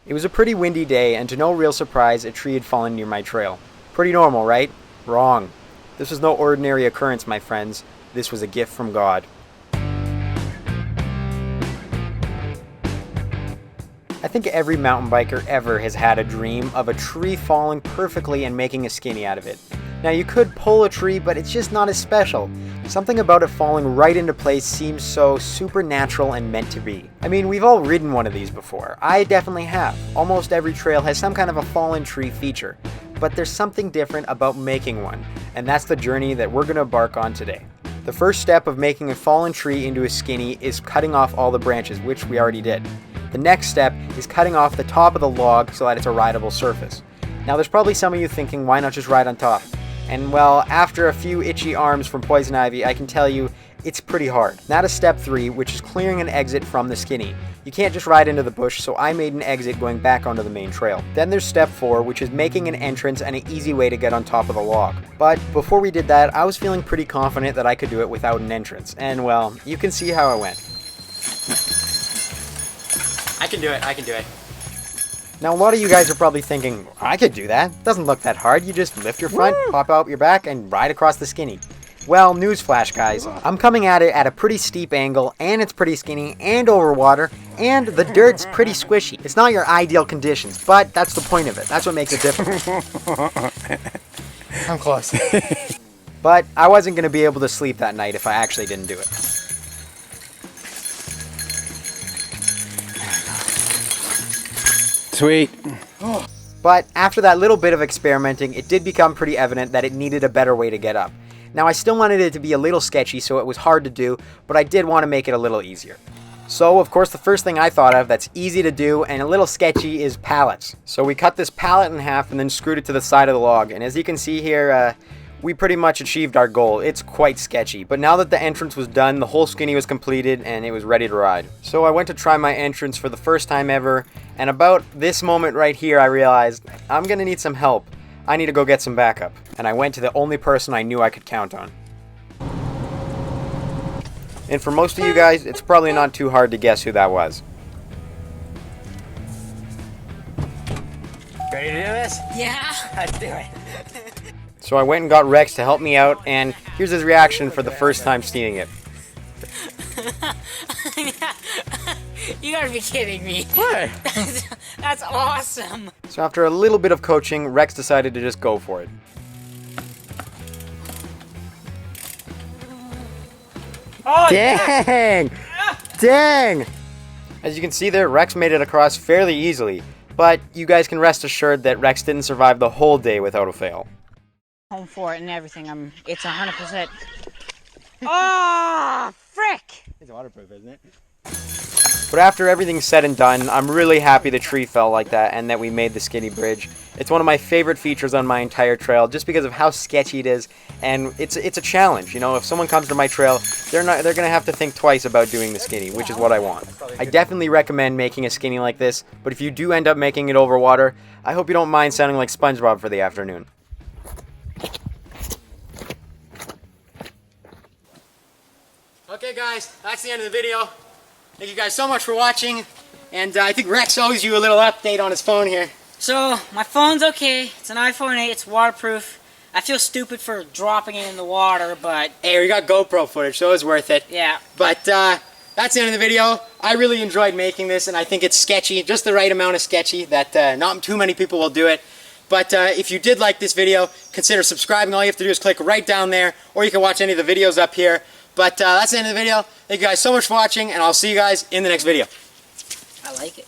It was a pretty windy day, and to no real surprise, a tree had fallen near my trail. Pretty normal, right? Wrong. This was no ordinary occurrence, my friends. This was a gift from God. I think every mountain biker ever has had a dream of a tree falling perfectly and making a skinny out of it. Now you could pull a tree, but it's just not as special. Something about it falling right into place seems so supernatural and meant to be. I mean, we've all ridden one of these before. I definitely have. Almost every trail has some kind of a fallen tree feature. But there's something different about making one, and that's the journey that we're going to embark on today. The first step of making a fallen tree into a skinny is cutting off all the branches, which we already did. The next step is cutting off the top of the log so that it's a rideable surface. Now there's probably some of you thinking, why not just ride on top? And well, after a few itchy arms from poison ivy, I can tell you it's pretty hard. Now to step 3, which is clearing an exit from the skinny. You can't just ride into the bush, so I made an exit going back onto the main trail. Then there's step 4, which is making an entrance and an easy way to get on top of the log. But before we did that, I was feeling pretty confident that I could do it without an entrance. And well, you can see how it went. I can do it. Now a lot of you guys are probably thinking, I could do that. Doesn't look that hard. You just lift your front, pop out your back, and ride across the skinny. Well, newsflash guys, I'm coming at it at a pretty steep angle, and it's pretty skinny, and over water, and the dirt's pretty squishy. It's not your ideal conditions, but that's the point of it. That's what makes it different. I'm close. But I wasn't going to be able to sleep that night if I actually didn't do it. Sweet. But after that little bit of experimenting, it did become pretty evident that it needed a better way to get up. Now I still wanted it to be a little sketchy, so it was hard to do, but I did want to make it a little easier. So of course the first thing I thought of that's easy to do and a little sketchy is pallets. So we cut this pallet in half and then screwed it to the side of the log, and as you can see here, we pretty much achieved our goal. It's quite sketchy, but now that the entrance was done, the whole skinny was completed and it was ready to ride. So I went to try my entrance for the first time ever, and about this moment right here I realized I'm gonna need some help. I need to go get some backup. And I went to the only person I knew I could count on. And for most of you guys, it's probably not too hard to guess who that was. Ready to do this? Yeah. Let's do it. So I went and got Rex to help me out, and here's his reaction for the first time seeing it. You gotta be kidding me. What? That's awesome. So after a little bit of coaching, Rex decided to just go for it. Oh, Dang! Dang! As you can see there, Rex made it across fairly easily, but you guys can rest assured that Rex didn't survive the whole day without a fail. Home for it and everything. It's 100%. Oh, frick! It's waterproof, isn't it? But after everything's said and done, I'm really happy the tree fell like that and that we made the skinny bridge. It's one of my favorite features on my entire trail just because of how sketchy it is, and it's a challenge. You know, if someone comes to my trail, they're gonna have to think twice about doing the skinny, which is what I want. I definitely recommend making a skinny like this, but if you do end up making it over water, I hope you don't mind sounding like SpongeBob for the afternoon. Okay guys, that's the end of the video. Thank you guys so much for watching, and I think Rex owes you a little update on his phone here. So, my phone's okay. It's an iPhone 8. It's waterproof. I feel stupid for dropping it in the water, but... Hey, we got GoPro footage, so it was worth it. yeah. But that's the end of the video. I really enjoyed making this, and I think it's sketchy, just the right amount of sketchy that not too many people will do it. But if you did like this video, consider subscribing. All you have to do is click right down there, or you can watch any of the videos up here. But that's the end of the video. Thank you guys so much for watching, and I'll see you guys in the next video. I like it.